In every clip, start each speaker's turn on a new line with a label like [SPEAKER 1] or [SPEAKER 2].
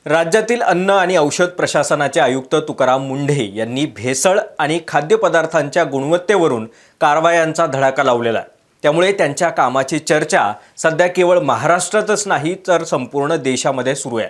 [SPEAKER 1] राज्यातील अन्न आणि औषध प्रशासनाचे आयुक्त तुकाराम मुंढे यांनी भेसळ आणि खाद्यपदार्थांच्या गुणवत्तेवरून कारवायांचा धडाका लावलेला आहे। त्यामुळे त्यांच्या कामाची चर्चा सध्या केवळ महाराष्ट्रातच नाही तर संपूर्ण देशामध्ये सुरू आहे।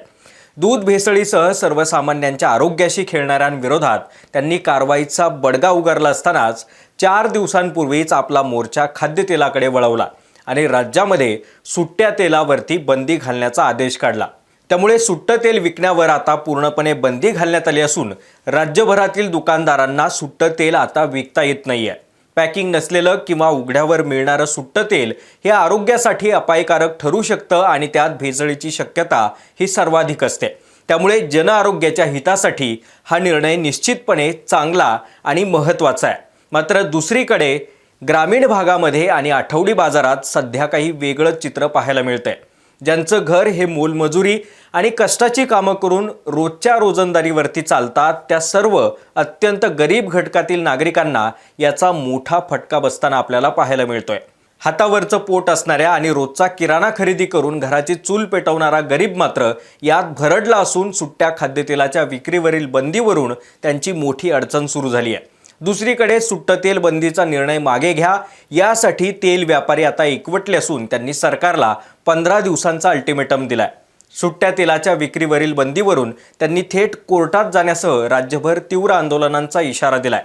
[SPEAKER 1] दूध भेसळीसह सर्वसामान्यांच्या आरोग्याशी खेळणाऱ्यांविरोधात त्यांनी कारवाईचा बडगा उगारला असतानाच 4 दिवसांपूर्वीच आपला मोर्चा खाद्यतेलाकडे वळवला आणि राज्यामध्ये सुट्ट्या तेलावरती बंदी घालण्याचा आदेश काढला। त्यामुळे सुट्ट तेल विकण्यावर आता पूर्णपणे बंदी घालण्यात आली असून राज्यभरातील दुकानदारांना सुट्ट तेल आता विकता येत नाहीये। पॅकिंग नसलेलं किंवा उघड्यावर मिळणारं सुट्ट तेल हे आरोग्यासाठी अपायकारक ठरू शकतं आणि त्यात भेसळीची शक्यता ही सर्वाधिक असते। त्यामुळे जन आरोग्याच्या हितासाठी हा निर्णय निश्चितपणे चांगला आणि महत्त्वाचा आहे। मात्र दुसरीकडे ग्रामीण भागामध्ये आणि आठवडी बाजारात सध्या काही वेगळं चित्र पाहायला मिळतंय। ज्यांचं घर हे मोलमजुरी आणि कष्टाची कामं करून रोजच्या रोजंदारीवरती चालतात त्या सर्व अत्यंत गरीब घटकातील नागरिकांना याचा मोठा फटका बसताना आपल्याला पाहायला मिळतोय। हातावरचं पोट असणाऱ्या आणि रोजचा किराणा खरेदी करून घराची चूल पेटवणारा गरीब मात्र यात भरडला असून सुट्ट्या खाद्यतेलाच्या विक्रीवरील बंदीवरून त्यांची मोठी अडचण सुरू झाली आहे। दुसरीकडे सुट्ट तेल बंदीचा निर्णय मागे घ्या यासाठी तेल व्यापारी आता एकवटले असून त्यांनी सरकारला 15 दिवसांचा अल्टिमेटम दिलाय। सुट्ट्या तेलाच्या विक्रीवरील बंदीवरून त्यांनी थेट कोर्टात जाण्यासह राज्यभर तीव्र आंदोलनांचा इशारा दिलाय।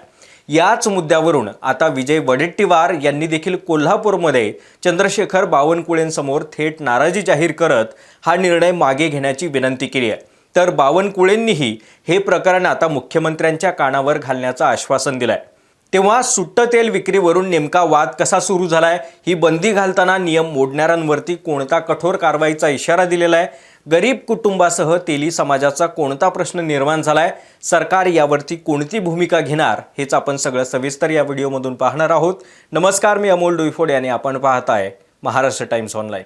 [SPEAKER 1] याच मुद्द्यावरून आता विजय वडेट्टीवार यांनी देखील कोल्हापूरमध्ये चंद्रशेखर बावनकुळेंसमोर थेट नाराजी जाहीर करत हा निर्णय मागे घेण्याची विनंती केली आहे। तर बावनकुळेंनीही हे प्रकरण आता मुख्यमंत्र्यांच्या कानावर घालण्याचं आश्वासन दिलंय। तेव्हा सुट्ट तेल विक्रीवरून नेमका वाद कसा सुरू झालाय, ही बंदी घालताना नियम मोडणाऱ्यांवरती कोणता कठोर कारवाईचा इशारा दिलेला आहे, गरीब कुटुंबासह तेली समाजाचा कोणता प्रश्न निर्माण झालाय, सरकार यावरती कोणती भूमिका घेणार, हेच आपण सगळं सविस्तर या व्हिडिओमधून पाहणार आहोत। नमस्कार, मी अमोल डोईफोडे आणि आपण पाहताय महाराष्ट्र टाइम्स ऑनलाईन।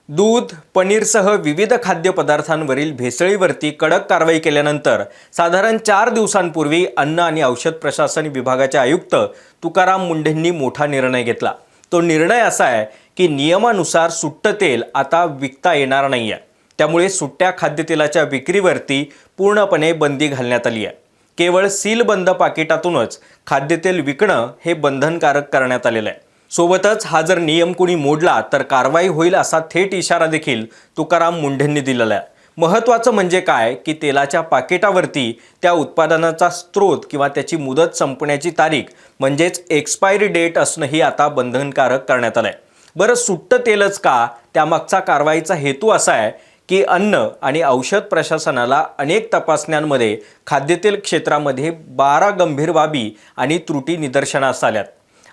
[SPEAKER 1] दूध, पनीरसह विविध खाद्यपदार्थांवरील भेसळीवरती कडक कारवाई केल्यानंतर साधारण 4 दिवसांपूर्वी अन्न आणि औषध प्रशासन विभागाचे आयुक्त तुकाराम मुंढेंनी मोठा निर्णय घेतला। तो निर्णय असा आहे की नियमानुसार सुट्ट तेल आता विकता येणार नाहीये। त्यामुळे सुट्ट्या खाद्यतेलाच्या विक्रीवरती पूर्णपणे बंदी घालण्यात आली आहे। केवळ सीलबंद पाकिटातूनच खाद्यतेल विकणं हे बंधनकारक करण्यात आलेलं आहे। सोबतच हा जर नियम कोणी मोडला तर कारवाई होईल असा थेट इशारा देखील तुकाराम मुंढेंनी दिलेला आहे। महत्त्वाचं म्हणजे काय की तेलाच्या पाकिटावरती त्या उत्पादनाचा स्रोत किंवा त्याची मुदत संपण्याची तारीख म्हणजेच एक्सपायरी डेट असणंही आता बंधनकारक करण्यात आलंय। बरं, सुट्ट तेलच का? त्यामागचा कारवाईचा हेतू असा आहे की अन्न आणि औषध प्रशासनाला अनेक तपासण्यांमध्ये खाद्यतेल क्षेत्रामध्ये 12 गंभीर बाबी आणि त्रुटी निदर्शनास आल्यात।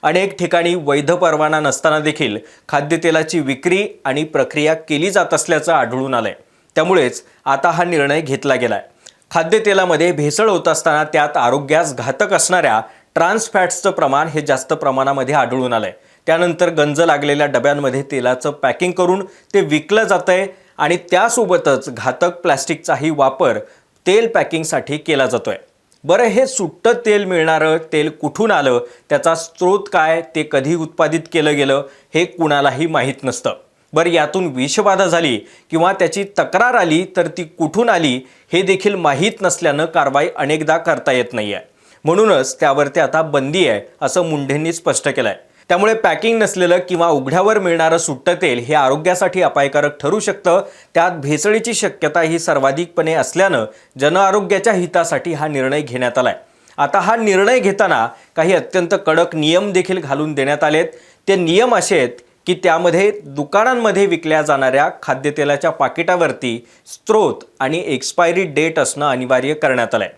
[SPEAKER 1] अनेक ठिकाणी वैध परवाना नसताना देखील खाद्यतेलाची विक्री आणि प्रक्रिया केली जात असल्याचं आढळून आलंय। त्यामुळेच आता हा निर्णय घेतला गेलाय। खाद्यतेलामध्ये भेसळ होत असताना त्यात आरोग्यास घातक असणाऱ्या ट्रान्स फॅट्सचं प्रमाण हे जास्त प्रमाणामध्ये आढळून आलंय। त्यानंतर गंज लागलेल्या डब्यांमध्ये तेलाचं पॅकिंग करून ते विकलं जातंय आणि त्यासोबतच घातक प्लास्टिकचाही वापर तेल पॅकिंगसाठी केला जातोय। बरं, हे सुट्ट तेल मिळणारं तेल कुठून आलं, त्याचा स्रोत काय, ते कधी उत्पादित केलं गेलं हे कुणालाही माहीत नसतं। बरं, यातून विषबाधा झाली किंवा त्याची तक्रार आली तर ती कुठून आली हे देखील माहीत नसल्यानं कारवाई अनेकदा करता येत नाहीये। म्हणूनच त्यावरती आता बंदी आहे असं मुंढेंनी स्पष्ट केलंय। त्यामुळे पॅकिंग नसलेलं किंवा उघड्यावर मिळणारं सुट्ट तेल हे आरोग्यासाठी अपायकारक ठरू शकतं। त्यात भेसळीची शक्यता ही सर्वाधिकपणे असल्यानं जन आरोग्याच्या हितासाठी हा निर्णय घेण्यात आलाय। आता हा निर्णय घेताना काही अत्यंत कडक नियम देखील घालून देण्यात आलेत। ते नियम असे आहेत की त्यामध्ये दुकानांमध्ये विकल्या जाणाऱ्या खाद्यतेलाच्या पाकिटावरती स्रोत आणि एक्सपायरी डेट असणं अनिवार्य करण्यात आलंय।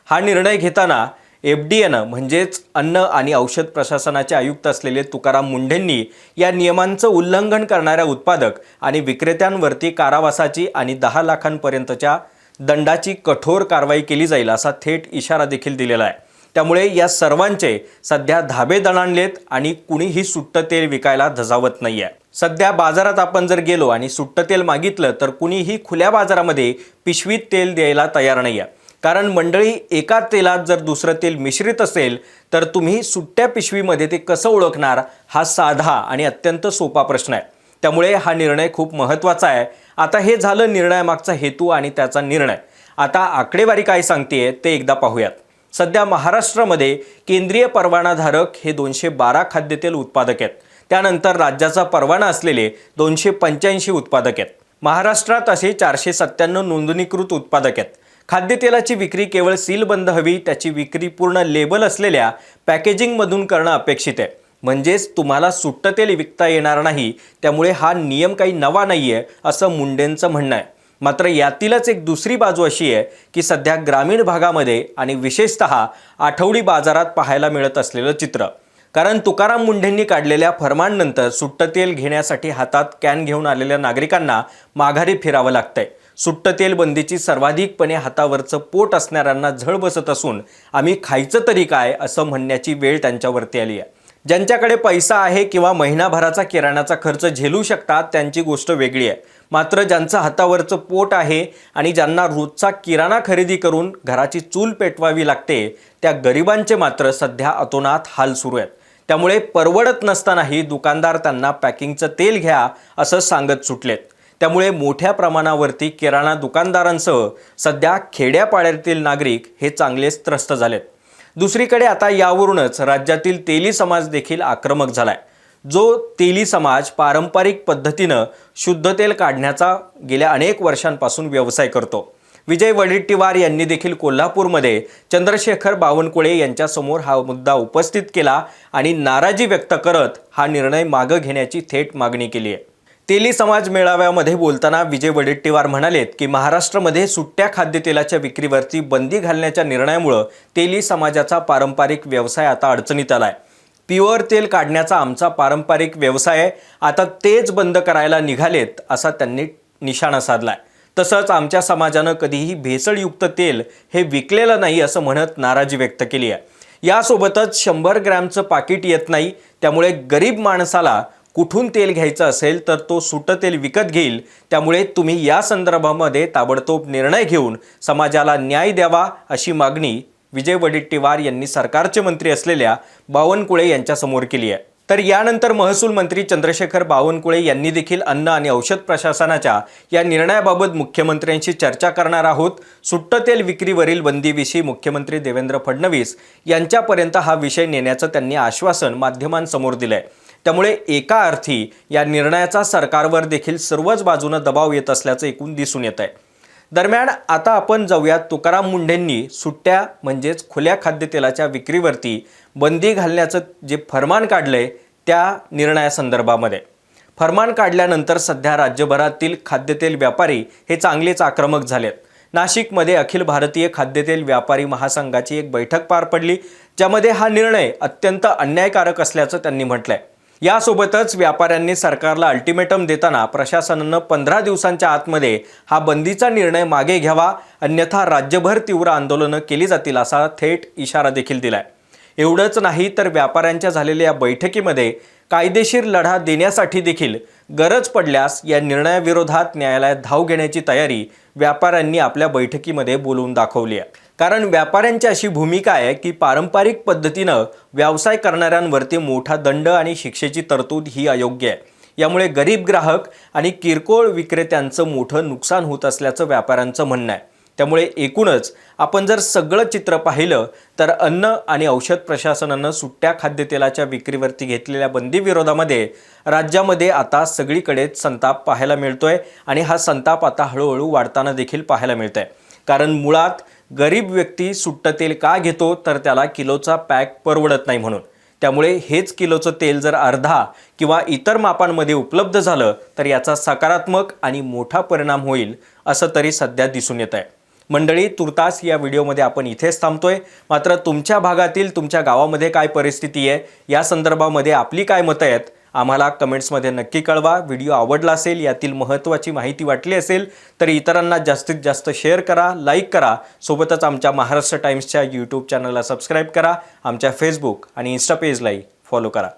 [SPEAKER 1] हा निर्णय घेताना FDAनं म्हणजेच अन्न आणि औषध प्रशासनाचे आयुक्त असलेले तुकाराम मुंढेंनी या नियमांचं उल्लंघन करणाऱ्या उत्पादक आणि विक्रेत्यांवरती कारावासाची आणि 10 लाखांपर्यंतच्या दंडाची कठोर कारवाई केली जाईल असा थेट इशारा देखील दिलेला आहे। त्यामुळे या सर्वांचे सध्या धाबे दणाणलेत आणि कुणीही सुट्ट तेल विकायला धजावत नाहीये। सध्या बाजारात आपण जर गेलो आणि सुट्ट तेल मागितलं तर कुणीही खुल्या बाजारामध्ये पिशवीत तेल द्यायला तयार नाहीये। कारण मंडळी, एका तेलात जर दुसरं तेल मिश्रित असेल तर तुम्ही सुट्ट्या पिशवीमध्ये ते कसं ओळखणार, हा साधा आणि अत्यंत सोपा प्रश्न आहे। त्यामुळे हा निर्णय खूप महत्त्वाचा आहे आता हे झालं निर्णयामागचा हेतू आणि त्याचा निर्णय. आता आकडेवारी काय सांगतेय ते एकदा पाहूयात. सध्या महाराष्ट्रामध्ये केंद्रीय परवानाधारक हे 212 खाद्यतेल उत्पादक आहेत. त्यानंतर राज्याचा परवाना असलेले 285 उत्पादक आहेत. महाराष्ट्रात असे 497 नोंदणीकृत उत्पादक आहेत. खाद्यतेलाची विक्री केवळ सीलबंद हवी, त्याची विक्री पूर्ण लेबल असलेल्या पॅकेजिंगमधून करणं अपेक्षित आहे. म्हणजेच तुम्हाला सुट्टं तेल विकता येणार नाही. त्यामुळे हा नियम काही नवा नाही आहे असं मुंडेंचं म्हणणं आहे. मात्र यातीलच एक दुसरी बाजू अशी आहे की सध्या ग्रामीण भागामध्ये आणि विशेषतः आठवडी बाजारात पाहायला मिळत असलेलं चित्र. कारण तुकाराम मुंढेंनी काढलेल्या फरमाननंतर सुट्टं तेल घेण्यासाठी हातात कॅन घेऊन आलेल्या नागरिकांना माघारी फिरावं लागतंय. सुट्टं तेल बंदीची सर्वाधिकपणे हातावरचं पोट असणाऱ्यांना झळ बसत असून आम्ही खायचं तरी काय असं म्हणण्याची वेळ त्यांच्यावरती आली आहे. ज्यांच्याकडे पैसा आहे किंवा महिनाभराचा किराण्याचा खर्च झेलू शकतात त्यांची गोष्ट वेगळी आहे. मात्र ज्यांचं हातावरचं पोट आहे आणि ज्यांना रोजचा किराणा खरेदी करून घराची चूल पेटवावी लागते त्या गरिबांचे मात्र सध्या अतोनात हाल सुरू आहेत. त्यामुळे परवडत नसतानाही दुकानदार त्यांना पॅकिंगचं तेल घ्या असं सांगत सुटलेत. त्यामुळे मोठ्या प्रमाणावरती किराणा दुकानदारांसह सध्या खेड्यापाड्यातील नागरिक हे चांगलेच त्रस्त झालेत. दुसरीकडे आता यावरूनच राज्यातील तेली समाज देखील आक्रमक झालाय. जो तेली समाज पारंपरिक पद्धतीनं शुद्ध तेल काढण्याचा गेल्या अनेक वर्षांपासून व्यवसाय करतो. विजय वडेट्टीवार यांनी देखील कोल्हापूरमध्ये चंद्रशेखर बावनकुळे यांच्यासमोर हा मुद्दा उपस्थित केला आणि नाराजी व्यक्त करत हा निर्णय मागे घेण्याची थेट मागणी केली आहे. तेली समाज मेळाव्यामध्ये बोलताना विजय वडेट्टीवार म्हणालेत की महाराष्ट्रामध्ये सुट्ट्या खाद्यतेलाच्या विक्रीवरती बंदी घालण्याच्या निर्णयामुळे तेली समाजाचा पारंपरिक व्यवसाय आता अडचणीत आलाय. प्युअर तेल काढण्याचा आमचा पारंपरिक व्यवसाय आहे, आता तेच बंद करायला निघालेत असा त्यांनी निशाणा साधलाय. तसंच आमच्या समाजानं कधीही भेसळयुक्त तेल हे विकलेलं नाही असं म्हणत नाराजी व्यक्त केली आहे. यासोबतच 100 ग्रॅमचं पाकिट येत नाही, त्यामुळे गरीब माणसाला कुठून तेल घ्यायचं असेल तर तो सुट्टं तेल विकत घेईल. त्यामुळे तुम्ही या संदर्भामध्ये ताबडतोब निर्णय घेऊन समाजाला न्याय द्यावा अशी मागणी विजय वडेट्टीवार यांनी सरकारचे मंत्री असलेल्या बावनकुळे यांच्यासमोर केली आहे. तर यानंतर महसूल मंत्री चंद्रशेखर बावनकुळे यांनी देखील अन्न आणि औषध प्रशासनाच्या या निर्णयाबाबत मुख्यमंत्र्यांशी चर्चा करणार आहोत. सुट्टं तेल विक्रीवरील बंदीविषयी मुख्यमंत्री देवेंद्र फडणवीस यांच्यापर्यंत हा विषय नेण्याचं त्यांनी आश्वासन माध्यमांसमोर दिलंय. त्यामुळे एका अर्थी या निर्णयाचा सरकारवर देखील सर्वच बाजूने दबाव येत असल्याचं एकूण दिसून येत आहे. दरम्यान आता आपण जाऊयात तुकाराम मुंढेंनी सुट्ट्या म्हणजेच खुल्या खाद्यतेलाच्या विक्रीवरती बंदी घालण्याचं जे फरमान काढलंय त्या निर्णयासंदर्भामध्ये. फरमान काढल्यानंतर सध्या राज्यभरातील खाद्यतेल व्यापारी हे चांगलेच आक्रमक झालेत. नाशिकमध्ये अखिल भारतीय खाद्यतेल व्यापारी महासंघाची एक बैठक पार पडली, ज्यामध्ये हा निर्णय अत्यंत अन्यायकारक असल्याचं त्यांनी म्हटलंय. यासोबतच व्यापाऱ्यांनी सरकारला अल्टिमेटम देताना प्रशासनानं 15 दिवसांच्या आतमध्ये हा बंदीचा निर्णय मागे घ्यावा, अन्यथा राज्यभर तीव्र आंदोलनं केली जातील असा थेट इशारा देखील दिलाय. एवढंच नाही तर व्यापाऱ्यांच्या झालेल्या या बैठकीमध्ये कायदेशीर लढा देण्यासाठी देखील गरज पडल्यास या निर्णयाविरोधात न्यायालयात धाव घेण्याची तयारी व्यापाऱ्यांनी आपल्या बैठकीमध्ये बोलवून दाखवली आहे. कारण व्यापाऱ्यांची अशी भूमिका आहे की पारंपरिक पद्धतीनं व्यवसाय करणाऱ्यांवरती मोठा दंड आणि शिक्षेची तरतूद ही अयोग्य आहे. यामुळे गरीब ग्राहक आणि किरकोळ विक्रेत्यांचं मोठं नुकसान होत असल्याचं व्यापाऱ्यांचं म्हणणं आहे. त्यामुळे एकूणच आपण जर सगळं चित्र पाहिलं तर अन्न आणि औषध प्रशासनानं सुट्ट्या खाद्यतेलाच्या विक्रीवरती घेतलेल्या बंदीविरोधामध्ये राज्यामध्ये आता सगळीकडेच संताप पाहायला मिळतोय आणि हा संताप आता हळूहळू वाढताना देखील पाहायला मिळतोय. कारण मुळात गरीब व्यक्ती सुट्टं तेल का घेतो तर त्याला किलोचा पॅक परवडत नाही म्हणून. त्यामुळे हेच किलोचं तेल जर अर्धा किंवा इतर मापांमध्ये उपलब्ध झालं तर याचा सकारात्मक आणि मोठा परिणाम होईल असं तरी सध्या दिसून येत आहे. मंडळी, तुर्तास या व्हिडिओमध्ये आपण इथेच थांबतोय. मात्र तुमच्या भागातील तुमच्या गावामध्ये काय परिस्थिती आहे या संदर्भामध्ये आपली काय मतं आहेत आम्हाला कमेंट्समध्ये नक्की कळवा. व्हिडिओ आवडला असेल, यातील महत्त्वाची माहिती वाटली असेल तर इतरांना जास्तीत जास्त शेअर करा, लाईक करा. सोबतच आमच्या महाराष्ट्र टाइम्सच्या यूट्यूब चॅनलला सबस्क्राईब करा. आमच्या फेसबुक आणि इन्स्टा पेजलाही फॉलो करा.